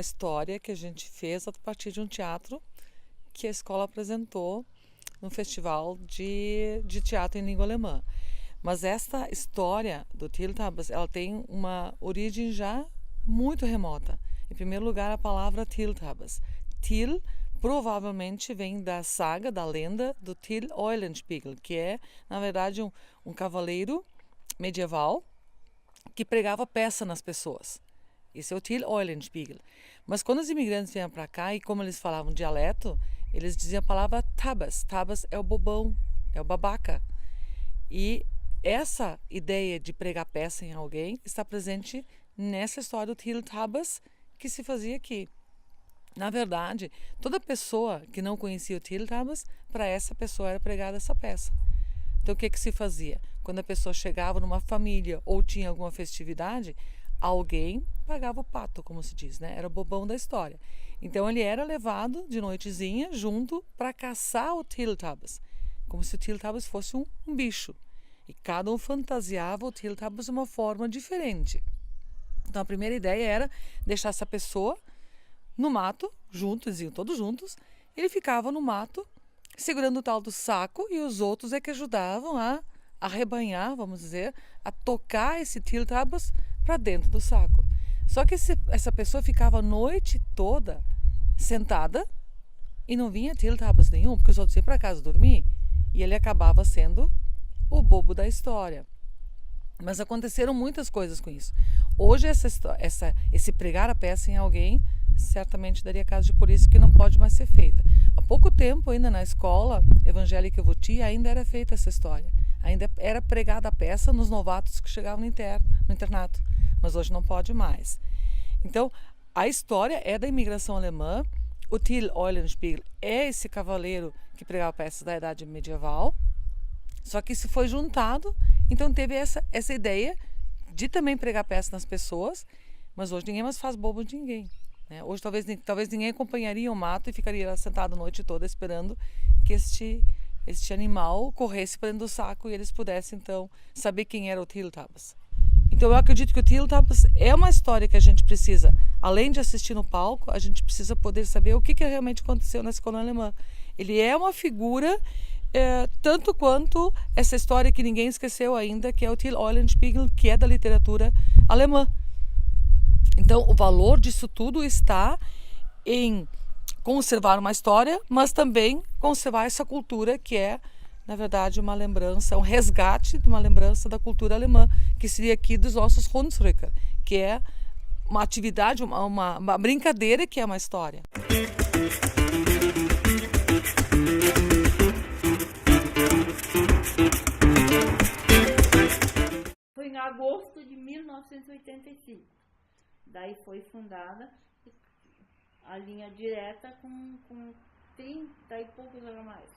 história que a gente fez a partir de um teatro que a escola apresentou no festival de teatro em língua alemã. Mas esta história do Teletubbies, ela tem uma origem já muito remota. Em primeiro lugar, a palavra Teletubbies. Til provavelmente vem da saga, da lenda do Til Eulenspiegel, que é, na verdade, um cavaleiro medieval que pregava peça nas pessoas. Esse é o Til Eulenspiegel. Mas quando os imigrantes vieram para cá, e como eles falavam dialeto, eles diziam a palavra Tabas. Tabas é o bobão, é o babaca. E essa ideia de pregar peça em alguém está presente nessa história do Teletubbies que se fazia aqui. Na verdade, toda pessoa que não conhecia o Teletubbies, para essa pessoa era pregada essa peça. Então o que se fazia? Quando a pessoa chegava numa família ou tinha alguma festividade, alguém pagava o pato, como se diz, né? Era o bobão da história. Então ele era levado de noitezinha junto para caçar o Teletubbies, como se o Teletubbies fosse um bicho. E cada um fantasiava o Teletubbies de uma forma diferente. Então a primeira ideia era deixar essa pessoa no mato, juntos, eles iam todos juntos, ele ficava no mato segurando o tal do saco e os outros é que ajudavam a arrebanhar, vamos dizer, a tocar esse Teletubbies para dentro do saco. Só que essa pessoa ficava a noite toda sentada e não vinha Teletubbies nenhum, porque os outros iam para casa dormir e ele acabava sendo o bobo da história. Mas aconteceram muitas coisas com isso. Hoje esse pregar a peça em alguém certamente daria caso de polícia que não pode mais ser feita. Há pouco tempo ainda na escola evangélica Voti ainda era feita essa história. Ainda era pregada a peça nos novatos que chegavam no internato. Mas hoje não pode mais. Então, a história é da imigração alemã. O Til Eulenspiegel é esse cavaleiro que pregava peças da idade medieval. Só que isso foi juntado, então teve essa ideia de também pregar peças nas pessoas, mas hoje ninguém mais faz bobo de ninguém. Né? Hoje talvez ninguém acompanharia o mato e ficaria lá sentado a noite toda esperando que este animal corresse para dentro do saco e eles pudessem então saber quem era o Teletubbies. Então eu acredito que o Teletubbies é uma história que a gente precisa, além de assistir no palco, a gente precisa poder saber o que realmente aconteceu na escola alemã. Ele é uma figura tanto quanto essa história que ninguém esqueceu ainda, que é o Til Eulenspiegel, que é da literatura alemã. Então, o valor disso tudo está em conservar uma história, mas também conservar essa cultura que é, na verdade, uma lembrança, um resgate de uma lembrança da cultura alemã, que seria aqui dos nossos Hunsrücker, que é uma atividade, uma brincadeira que é uma história. Foi em agosto de 1985. Daí foi fundada a linha direta com 30 e poucos animais.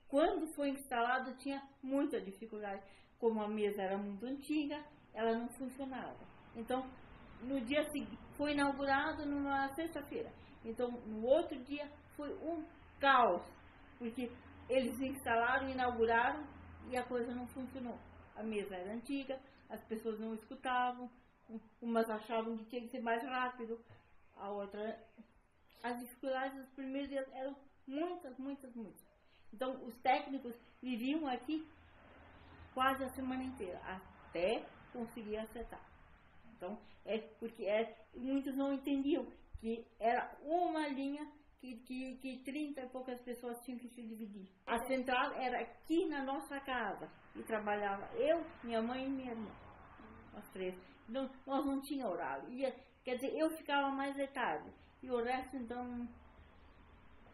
Quando foi instalado tinha muita dificuldade. Como a mesa era muito antiga, ela não funcionava. Então, no dia seguinte, foi inaugurado numa sexta-feira. Então, no outro dia foi um caos, porque eles instalaram, inauguraram e a coisa não funcionou. A mesa era antiga, as pessoas não escutavam, umas achavam que tinha que ser mais rápido, a outra... As dificuldades dos primeiros dias eram muitas. Então, os técnicos viviam aqui quase a semana inteira, até conseguir acertar. Então, porque muitos não entendiam que era uma linha que 30 e poucas pessoas tinham que se dividir. A central era aqui na nossa casa e trabalhava eu, minha mãe e minha irmã, nós três. Então, nós não tinha horário. Quer dizer, eu ficava mais de tarde e o resto, então,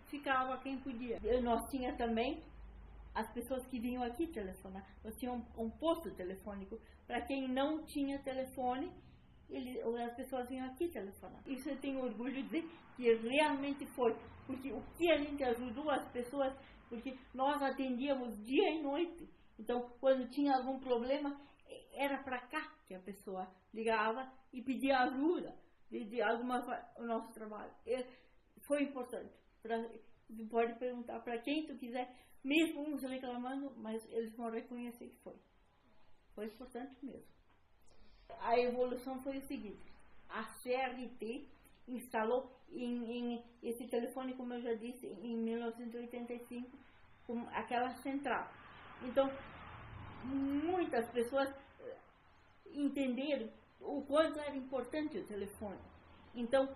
ficava quem podia. Nós tinha também as pessoas que vinham aqui telefonar. Nós tínhamos um posto telefônico para quem não tinha telefone. As pessoas vinham aqui telefonar. Isso eu tenho orgulho de dizer que realmente foi, porque o que a gente ajudou as pessoas, porque nós atendíamos dia e noite. Então, quando tinha algum problema, era para cá que a pessoa ligava e pedia ajuda de alguma o nosso trabalho. Foi importante. Pode perguntar para quem tu quiser, mesmo uns reclamando, mas eles vão reconhecer que foi. Foi importante mesmo. A evolução foi o seguinte: a CRT instalou esse telefone, como eu já disse, em 1985, com aquela central. Então, muitas pessoas entenderam o quanto era importante o telefone. Então,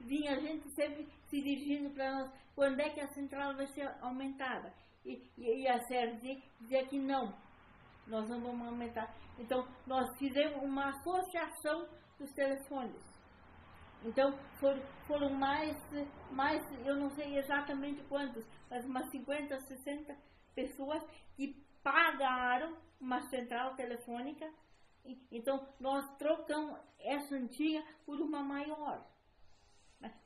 vinha a gente sempre se dirigindo para nós, quando é que a central vai ser aumentada? E a CRT dizia que não, nós não vamos aumentar. Então, nós fizemos uma associação dos telefones. Então, foram mais, eu não sei exatamente quantos, mas umas 50, 60 pessoas que pagaram uma central telefônica. Então, nós trocamos essa antiga por uma maior.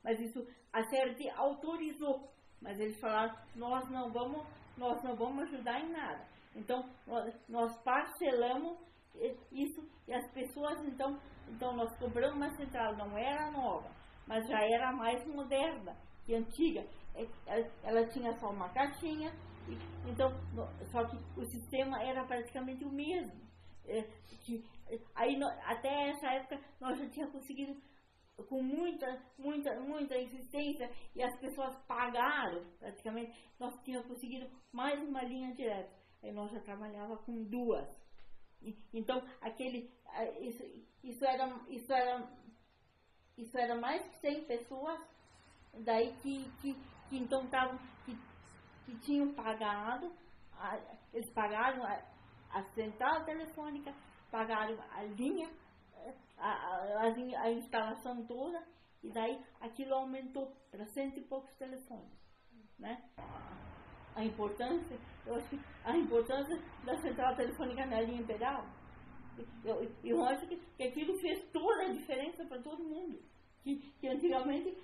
Mas isso a CRT autorizou. Mas eles falaram, nós não vamos ajudar em nada. Então, nós parcelamos isso e as pessoas, então nós compramos uma central, não era nova, mas já era mais moderna que antiga. Ela tinha só uma caixinha, então, só que o sistema era praticamente o mesmo. Até essa época nós já tínhamos conseguido com muita insistência e as pessoas pagaram praticamente, nós tínhamos conseguido mais uma linha direta. Aí nós já trabalhava com duas. Então isso era mais de 100 pessoas daí que então estavam que tinham pagado, eles pagaram a central telefônica, pagaram a linha, a instalação toda, e daí aquilo aumentou para 100 e poucos telefones, né? Eu acho que a importância da central telefônica na linha imperial, eu acho que aquilo fez toda a diferença para todo mundo. Que antigamente,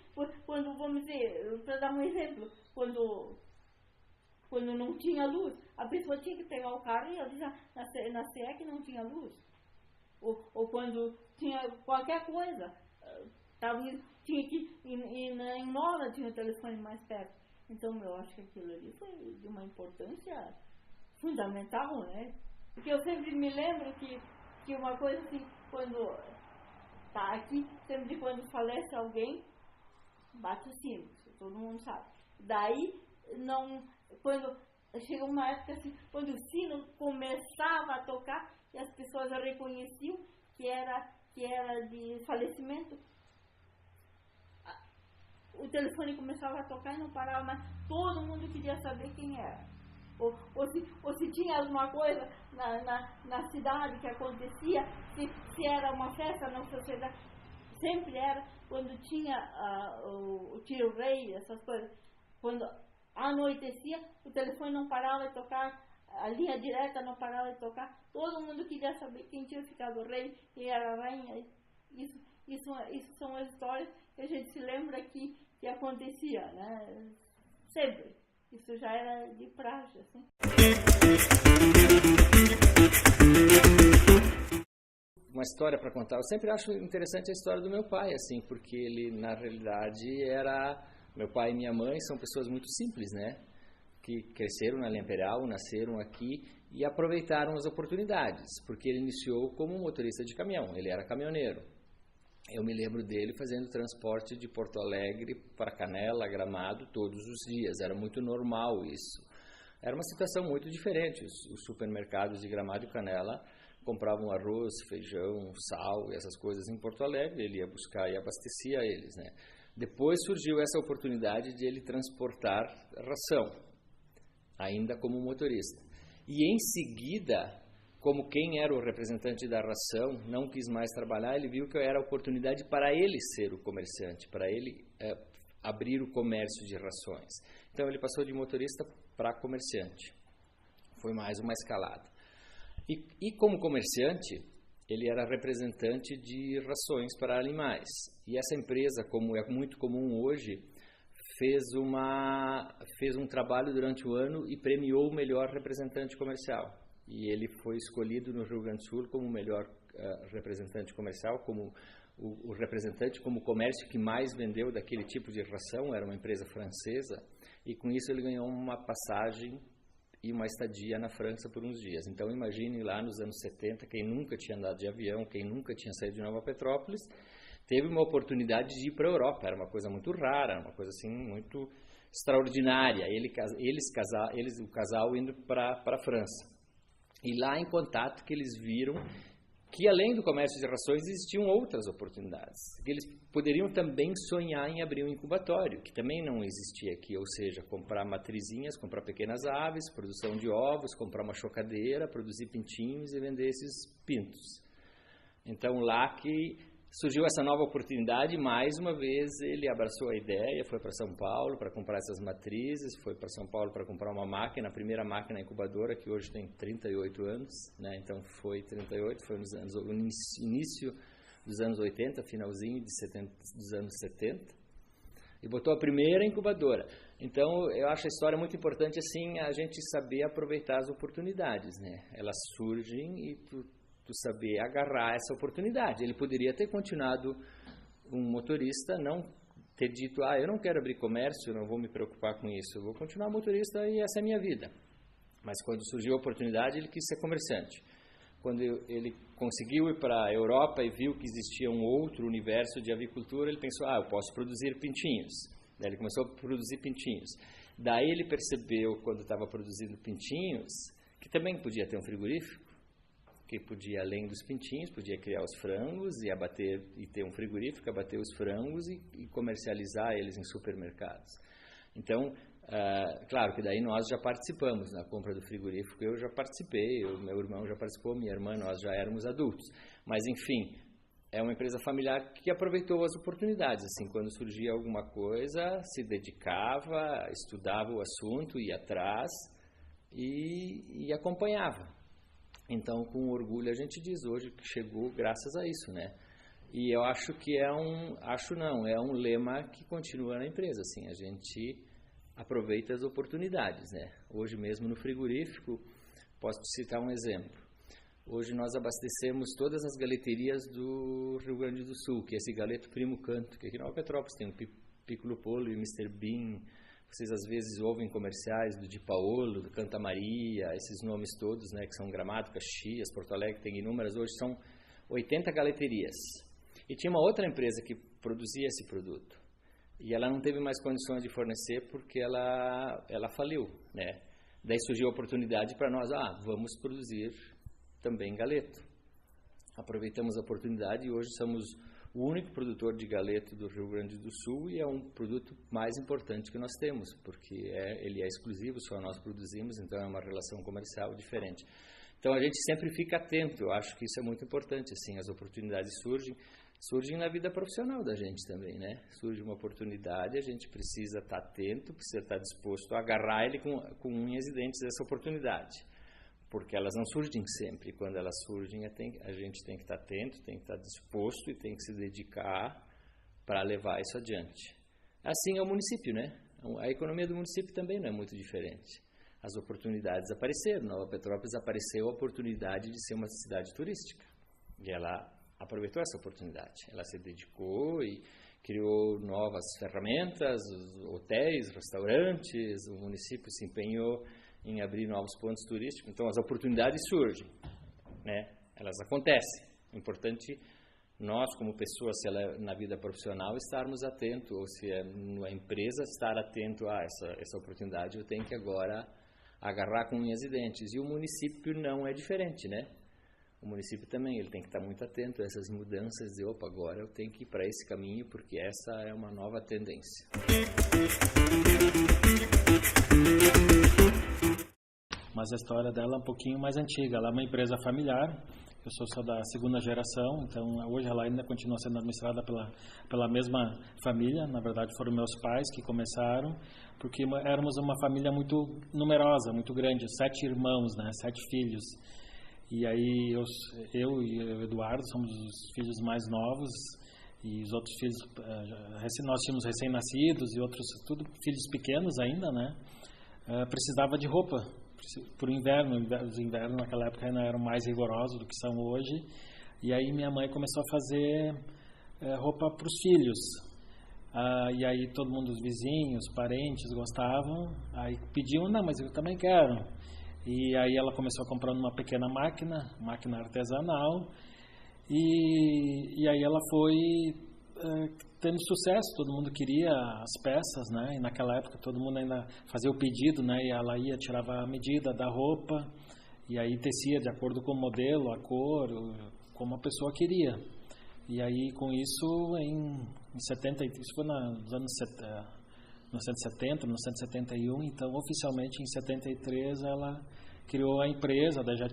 quando, vamos dizer, para dar um exemplo, quando não tinha luz, a pessoa tinha que pegar o carro e avisar na CE que não tinha luz. Ou quando tinha qualquer coisa, tinha que ir em Nova, tinha o telefone mais perto. Então, eu acho que aquilo ali foi de uma importância fundamental, né? Porque eu sempre me lembro que uma coisa assim, quando está aqui, sempre quando falece alguém, bate o sino, todo mundo sabe. Daí, quando chegou uma época assim, quando o sino começava a tocar e as pessoas reconheciam que era de falecimento, o telefone começava a tocar e não parava, mas todo mundo queria saber quem era. Ou se tinha alguma coisa na cidade que acontecia, se era uma festa na sociedade. Sempre era quando tinha o tiro-rei, essas coisas. Quando anoitecia, o telefone não parava de tocar, a linha direta não parava de tocar. Todo mundo queria saber quem tinha ficado rei, quem era a rainha. Isso são as histórias que a gente se lembra que acontecia, né? Sempre. Isso já era de praxe, assim. Uma história para contar. Eu sempre acho interessante a história do meu pai, assim, porque ele, na realidade, meu pai e minha mãe são pessoas muito simples, né? Que cresceram na linha imperial, nasceram aqui e aproveitaram as oportunidades, porque ele iniciou como motorista de caminhão, ele era caminhoneiro. Eu me lembro dele fazendo transporte de Porto Alegre para Canela, Gramado, todos os dias. Era muito normal isso. Era uma situação muito diferente. Os supermercados de Gramado e Canela compravam arroz, feijão, sal e essas coisas em Porto Alegre. Ele ia buscar e abastecia eles, né? Depois surgiu essa oportunidade de ele transportar ração, ainda como motorista. E em seguida, como quem era o representante da ração não quis mais trabalhar, ele viu que era a oportunidade para ele ser o comerciante, para ele abrir o comércio de rações. Então ele passou de motorista para comerciante. Foi mais uma escalada. E como comerciante, ele era representante de rações para animais. E essa empresa, como é muito comum hoje, fez um trabalho durante o ano e premiou o melhor representante comercial. E ele foi escolhido no Rio Grande do Sul como o melhor representante comercial, como o representante, como o comércio que mais vendeu daquele tipo de ração, era uma empresa francesa, e com isso ele ganhou uma passagem e uma estadia na França por uns dias. Então imagine lá nos anos 70, quem nunca tinha andado de avião, quem nunca tinha saído de Nova Petrópolis, teve uma oportunidade de ir para a Europa. Era uma coisa muito rara, uma coisa assim muito extraordinária. O casal indo para a França. E lá em contato que eles viram que além do comércio de rações existiam outras oportunidades. Que eles poderiam também sonhar em abrir um incubatório, que também não existia aqui, ou seja, comprar matrizinhas, comprar pequenas aves, produção de ovos, comprar uma chocadeira, produzir pintinhos e vender esses pintos. Então lá que surgiu essa nova oportunidade, mais uma vez ele abraçou a ideia, foi para São Paulo para comprar essas matrizes, foi para São Paulo para comprar uma máquina, a primeira máquina incubadora, que hoje tem 38 anos, né? Então foi 38, foi no início dos anos 80, finalzinho dos anos 70, e botou a primeira incubadora. Então eu acho a história muito importante, assim, a gente saber aproveitar as oportunidades, né? Elas surgem e tu saber agarrar essa oportunidade. Ele poderia ter continuado um motorista, não ter dito, eu não quero abrir comércio, eu não vou me preocupar com isso, eu vou continuar motorista e essa é a minha vida. Mas quando surgiu a oportunidade, ele quis ser comerciante. Quando ele conseguiu ir para a Europa e viu que existia um outro universo de avicultura, ele pensou, eu posso produzir pintinhos. Daí ele começou a produzir pintinhos. Daí ele percebeu, quando estava produzindo pintinhos, que também podia ter um frigorífico, que podia, além dos pintinhos, podia criar os frangos e abater, e ter um frigorífico, abater os frangos e comercializar eles em supermercados. Então, claro que daí nós já participamos na compra do frigorífico, eu já participei, meu irmão já participou, minha irmã, nós já éramos adultos. Mas, enfim, é uma empresa familiar que aproveitou as oportunidades. Assim, quando surgia alguma coisa, se dedicava, estudava o assunto, ia atrás e acompanhava. Então, com orgulho, a gente diz hoje que chegou graças a isso, né? E eu acho que é um lema que continua na empresa, assim, a gente aproveita as oportunidades, né? Hoje mesmo no frigorífico, posso te citar um exemplo. Hoje nós abastecemos todas as galeterias do Rio Grande do Sul, que é esse galeto Primo Canto, que aqui na Nova Petrópolis tem o Piccolo Pollo e o Mr. Bean. Vocês às vezes ouvem comerciais do Di Paolo, do Canta Maria, esses nomes todos, né, que são Gramado, Caxias, Porto Alegre, tem inúmeras. Hoje são 80 galeterias. E tinha uma outra empresa que produzia esse produto. E ela não teve mais condições de fornecer porque ela faliu, né? Daí surgiu a oportunidade para nós, vamos produzir também galeto. Aproveitamos a oportunidade e hoje somos o único produtor de galeto do Rio Grande do Sul e é um produto mais importante que nós temos, porque ele é exclusivo, só nós produzimos, então é uma relação comercial diferente. Então a gente sempre fica atento, eu acho que isso é muito importante, assim, as oportunidades surgem na vida profissional da gente também, né? Surge uma oportunidade, a gente precisa estar atento, precisa estar disposto a agarrar ele com unhas e dentes essa oportunidade. Porque elas não surgem sempre. Quando elas surgem, a gente tem que estar atento, tem que estar disposto e tem que se dedicar para levar isso adiante. Assim é o município, né? A economia do município também não é muito diferente. As oportunidades apareceram. Nova Petrópolis apareceu a oportunidade de ser uma cidade turística. E ela aproveitou essa oportunidade. Ela se dedicou e criou novas ferramentas, hotéis, restaurantes, o município se empenhou em abrir novos pontos turísticos. Então, as oportunidades surgem, né? Elas acontecem. É importante nós, como pessoas, se ela é na vida profissional, estarmos atentos, ou se é na empresa, estar atento a essa oportunidade. Eu tenho que agora agarrar com unhas e dentes. E o município não é diferente, né? O município também, ele tem que estar muito atento a essas mudanças de, agora eu tenho que ir para esse caminho, porque essa é uma nova tendência. Mas a história dela é um pouquinho mais antiga. Ela é uma empresa familiar, eu sou só da segunda geração, então hoje ela ainda continua sendo administrada pela mesma família. Na verdade foram meus pais que começaram, porque éramos uma família muito numerosa, muito grande, 7 irmãos, né, 7 filhos. E aí eu e o Eduardo somos os filhos mais novos, e os outros filhos, nós tínhamos recém-nascidos e outros, tudo filhos pequenos ainda, né? Precisava de roupa por inverno. Os invernos naquela época ainda eram mais rigorosos do que são hoje. E aí minha mãe começou a fazer roupa para os filhos. E aí todo mundo, os vizinhos, parentes gostavam. Aí pediam, não, mas eu também quero. E aí ela começou comprando uma pequena máquina artesanal. E aí ela foi tendo sucesso, todo mundo queria as peças, né? E naquela época todo mundo ainda fazia o pedido, né? E ela ia, tirava a medida da roupa e aí tecia de acordo com o modelo, a cor, como a pessoa queria. E aí com isso, em 70, isso foi nos anos 1970, 1971, então oficialmente em 73 ela criou a empresa, daí já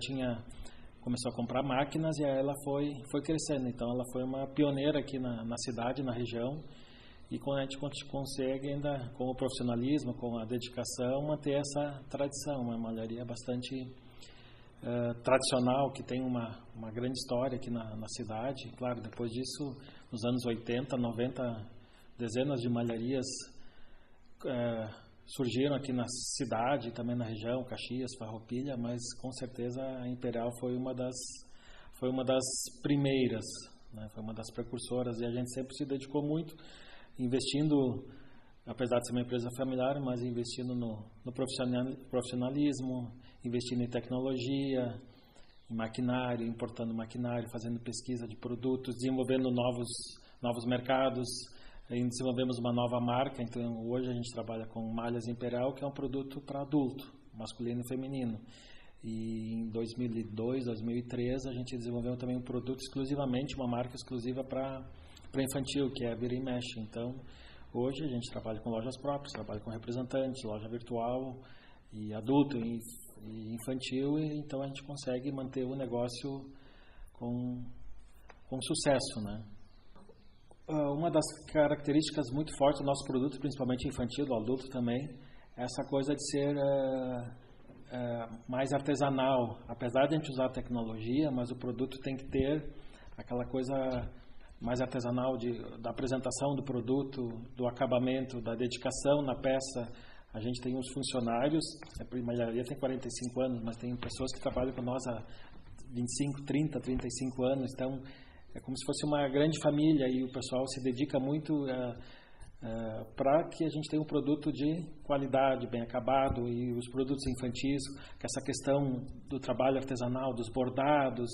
começou a comprar máquinas e aí ela foi crescendo. Então ela foi uma pioneira aqui na cidade, na região, e quando a gente consegue ainda, com o profissionalismo, com a dedicação, manter essa tradição, uma malharia bastante tradicional, que tem uma grande história aqui na cidade. Claro, depois disso, nos anos 80, 90, dezenas de malharias surgiram aqui na cidade e também na região, Caxias, Farroupilha, mas com certeza a Imperial foi uma das primeiras, né? Foi uma das precursoras, e a gente sempre se dedicou muito, investindo, apesar de ser uma empresa familiar, mas investindo no profissionalismo, investindo em tecnologia, em maquinário, importando maquinário, fazendo pesquisa de produtos, desenvolvendo novos mercados. Desenvolvemos uma nova marca, então hoje a gente trabalha com malhas Imperial, que é um produto para adulto, masculino e feminino. E em 2002, 2003, a gente desenvolveu também um produto exclusivamente, uma marca exclusiva para infantil, que é a Vira e Mexe. Então, hoje a gente trabalha com lojas próprias, trabalha com representantes, loja virtual, e adulto e infantil, e então a gente consegue manter o negócio com sucesso, né? Uma das características muito fortes do nosso produto, principalmente infantil, do adulto também, é essa coisa de ser mais artesanal. Apesar de a gente usar a tecnologia, mas o produto tem que ter aquela coisa mais artesanal da apresentação do produto, do acabamento, da dedicação na peça. A gente tem uns funcionários, a malharia tem 45 anos, mas tem pessoas que trabalham com nós há 25, 30, 35 anos, então é como se fosse uma grande família, e o pessoal se dedica muito para que a gente tenha um produto de qualidade, bem acabado, e os produtos infantis, que essa questão do trabalho artesanal, dos bordados,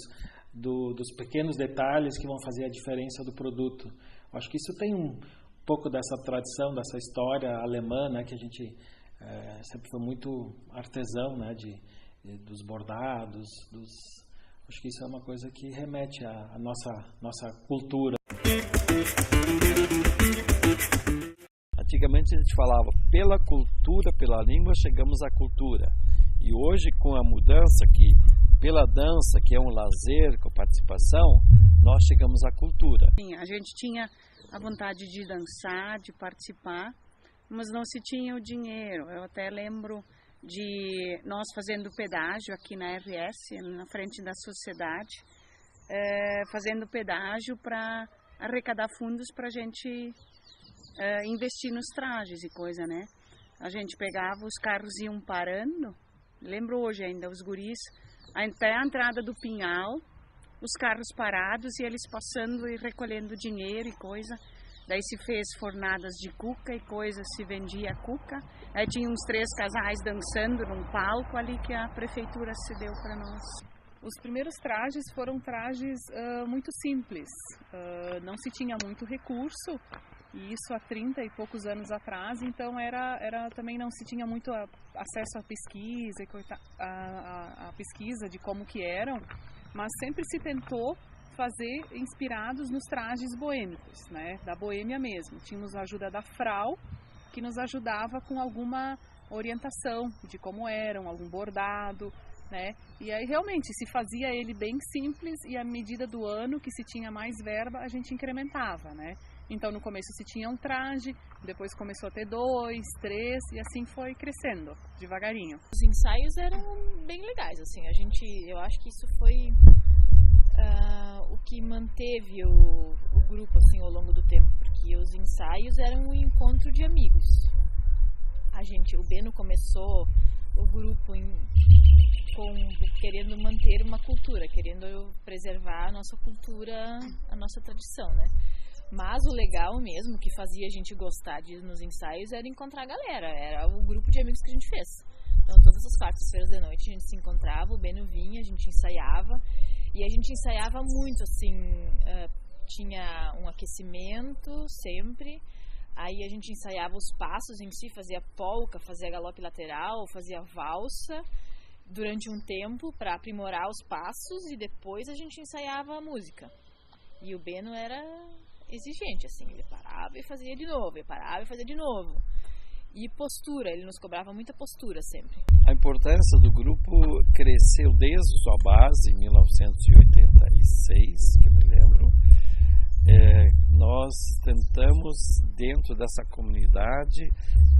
dos pequenos detalhes que vão fazer a diferença do produto. Eu acho que isso tem um pouco dessa tradição, dessa história alemã, né, que a gente sempre foi muito artesão, né, dos bordados, acho que isso é uma coisa que remete à nossa cultura. Antigamente a gente falava, pela cultura, pela língua, chegamos à cultura. E hoje, com a mudança, que pela dança, que é um lazer com participação, nós chegamos à cultura. A gente tinha a vontade de dançar, de participar, mas não se tinha o dinheiro. Eu até lembro de nós fazendo pedágio aqui na RS, na frente da sociedade, fazendo pedágio para arrecadar fundos para a gente investir nos trajes e coisa, né? A gente pegava, os carros iam parando, lembro hoje ainda, os guris, até a entrada do Pinhal, os carros parados e eles passando e recolhendo dinheiro e coisa. Daí se fez fornadas de cuca e coisa, se vendia cuca. Aí tinha uns 3 casais dançando num palco ali que a prefeitura cedeu para nós. Os primeiros trajes foram trajes muito simples, não se tinha muito recurso, e isso há 30 e poucos anos atrás, então também não se tinha muito acesso à pesquisa, a pesquisa de como que eram, mas sempre se tentou fazer inspirados nos trajes boêmicos, né, da boêmia mesmo. Tínhamos a ajuda da Frau, que nos ajudava com alguma orientação de como eram, algum bordado, né, e aí realmente se fazia ele bem simples, e à medida do ano que se tinha mais verba, a gente incrementava, né. Então no começo se tinha um traje, depois começou a ter 2, 3, e assim foi crescendo, devagarinho. Os ensaios eram bem legais, assim, eu acho que isso foi o que manteve o grupo assim ao longo do tempo, porque os ensaios eram um encontro de amigos. O Beno começou o grupo querendo manter uma cultura, querendo preservar a nossa cultura, a nossa tradição, né? Mas o legal mesmo, que fazia a gente gostar de ir nos ensaios, era encontrar a galera, era o grupo de amigos que a gente fez. Então todas as quartas-feiras de noite a gente se encontrava, o Beno vinha, a gente ensaiava. E a gente ensaiava muito, assim, tinha um aquecimento sempre. Aí a gente ensaiava os passos em si, fazia polca, fazia galope lateral, fazia valsa durante um tempo para aprimorar os passos, e depois a gente ensaiava a música. E o Beno era exigente, assim, ele parava e fazia de novo, ele parava e fazia de novo. E postura, ele nos cobrava muita postura sempre. A importância do grupo cresceu desde sua base, em 1986, que me lembro. Nós tentamos, dentro dessa comunidade,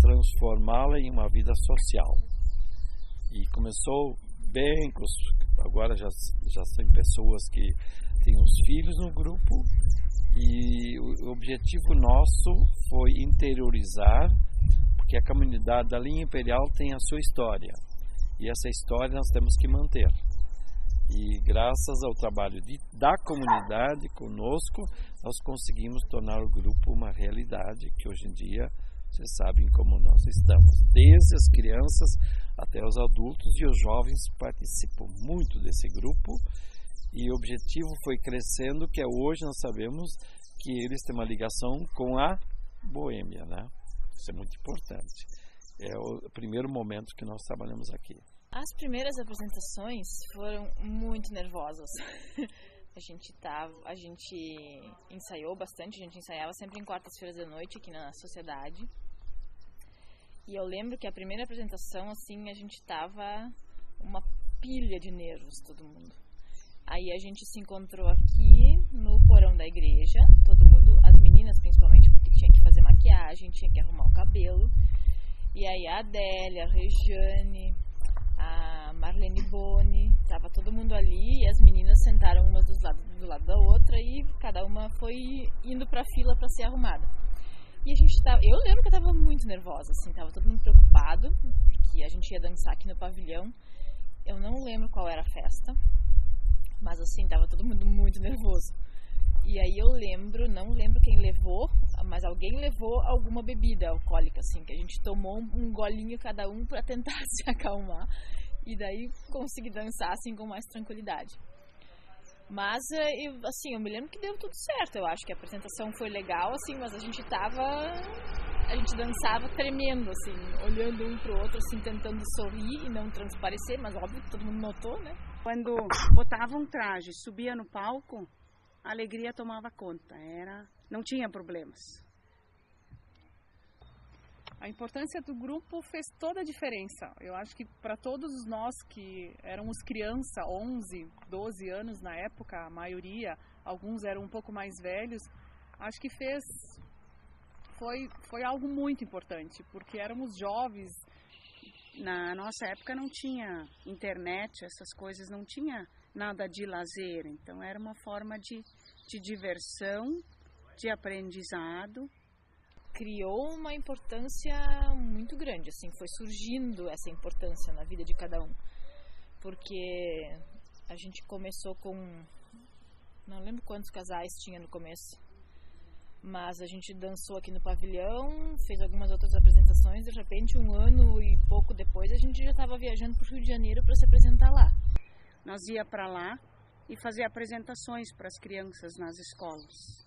transformá-la em uma vida social. E começou bem, agora já são pessoas que têm os filhos no grupo, e o objetivo nosso foi interiorizar, porque a comunidade da linha imperial tem a sua história, e essa história nós temos que manter. E graças ao trabalho da comunidade conosco, nós conseguimos tornar o grupo uma realidade que hoje em dia, vocês sabem como nós estamos. Desde as crianças até os adultos e os jovens participam muito desse grupo, e o objetivo foi crescendo, que hoje nós sabemos que eles têm uma ligação com a Boêmia, né? Isso é muito importante. É o primeiro momento que nós trabalhamos aqui. As primeiras apresentações foram muito nervosas. A gente ensaiou bastante, a gente ensaiava sempre em quartas-feiras da noite aqui na sociedade. E eu lembro que a primeira apresentação, assim, a gente tava uma pilha de nervos, todo mundo. Aí a gente se encontrou aqui no porão da igreja, todo mundo, as meninas principalmente, porque tinha que fazer maquiagem, tinha que arrumar o cabelo. E aí a Adélia, a Regiane, a Marlene Boni, tava todo mundo ali, e as meninas sentaram umas do lado da outra, e cada uma foi indo pra fila pra ser arrumada. E eu lembro que eu tava muito nervosa, assim, tava todo mundo preocupado, porque a gente ia dançar aqui no pavilhão. Eu não lembro qual era a festa, mas assim, tava todo mundo muito nervoso. E aí não lembro quem levou, mas alguém levou alguma bebida alcoólica, assim, que a gente tomou um golinho cada um para tentar se acalmar, e daí conseguir dançar, assim, com mais tranquilidade. Mas, eu me lembro que deu tudo certo. Eu acho que a apresentação foi legal, assim, mas a gente dançava tremendo, assim, olhando um pro outro, assim, tentando sorrir e não transparecer, mas óbvio que todo mundo notou, né? Quando botava um traje, subia no palco, a alegria tomava conta, não tinha problemas. A importância do grupo fez toda a diferença. Eu acho que para todos nós que éramos criança, 11, 12 anos na época, a maioria, alguns eram um pouco mais velhos, acho que foi algo muito importante, porque éramos jovens. Na nossa época não tinha internet, essas coisas, não tinha nada de lazer, então era uma forma de diversão, de aprendizado. Criou uma importância muito grande, assim, foi surgindo essa importância na vida de cada um, porque a gente começou com, não lembro quantos casais tinha no começo, mas a gente dançou aqui no pavilhão, fez algumas outras apresentações, de repente 1 ano e pouco depois a gente já estava viajando para o Rio de Janeiro para se apresentar lá. Nós ia para lá e fazia apresentações para as crianças nas escolas.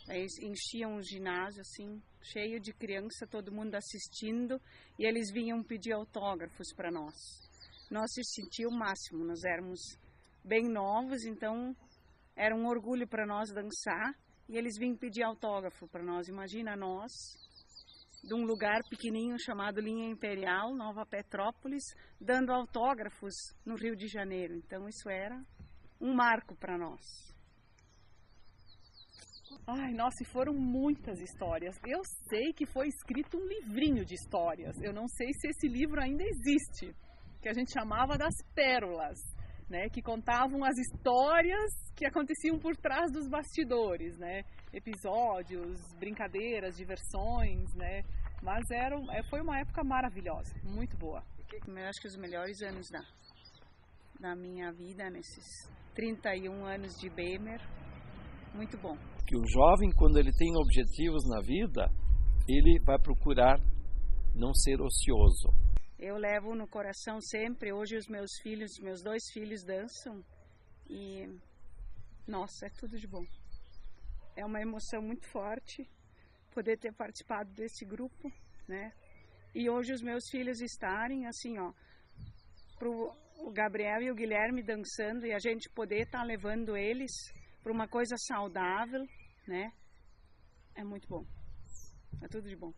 Aí enchiam o ginásio, assim, cheio de criança, todo mundo assistindo, e eles vinham pedir autógrafos para nós. Nós se sentíamos o máximo, nós éramos bem novos, então era um orgulho para nós dançar, e eles vinham pedir autógrafo para nós. Imagina nós, de um lugar pequenininho chamado Linha Imperial, Nova Petrópolis, dando autógrafos no Rio de Janeiro. Então isso era um marco para nós. Ai, nossa, e foram muitas histórias. Eu sei que foi escrito um livrinho de histórias. Eu não sei se esse livro ainda existe, que a gente chamava das pérolas, né? Que contavam as histórias que aconteciam por trás dos bastidores, né? Episódios, brincadeiras, diversões, né? Mas foi uma época maravilhosa, muito boa. Eu acho que os melhores anos da minha vida, nesses 31 anos de Bemer, muito bom. Que o jovem, quando ele tem objetivos na vida, ele vai procurar não ser ocioso. Eu levo no coração sempre, hoje meus 2 filhos dançam e, nossa, é tudo de bom. é uma emoção muito forte poder ter participado desse grupo, né? E hoje os meus filhos estarem assim, ó, o Gabriel e o Guilherme dançando e a gente poder estar levando eles para uma coisa saudável, né? É muito bom. É tudo de bom.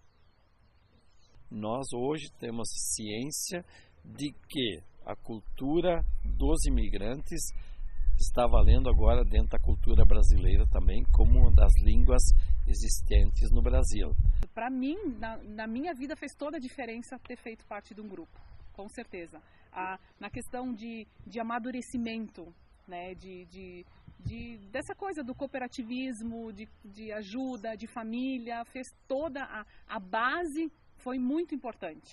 Nós hoje temos ciência de que a cultura dos imigrantes está valendo agora dentro da cultura brasileira também como uma das línguas existentes no Brasil. Para mim, na minha vida fez toda a diferença ter feito parte de um grupo, com certeza. Na questão de amadurecimento, né, dessa coisa do cooperativismo, de ajuda, de família, fez toda a base, foi muito importante.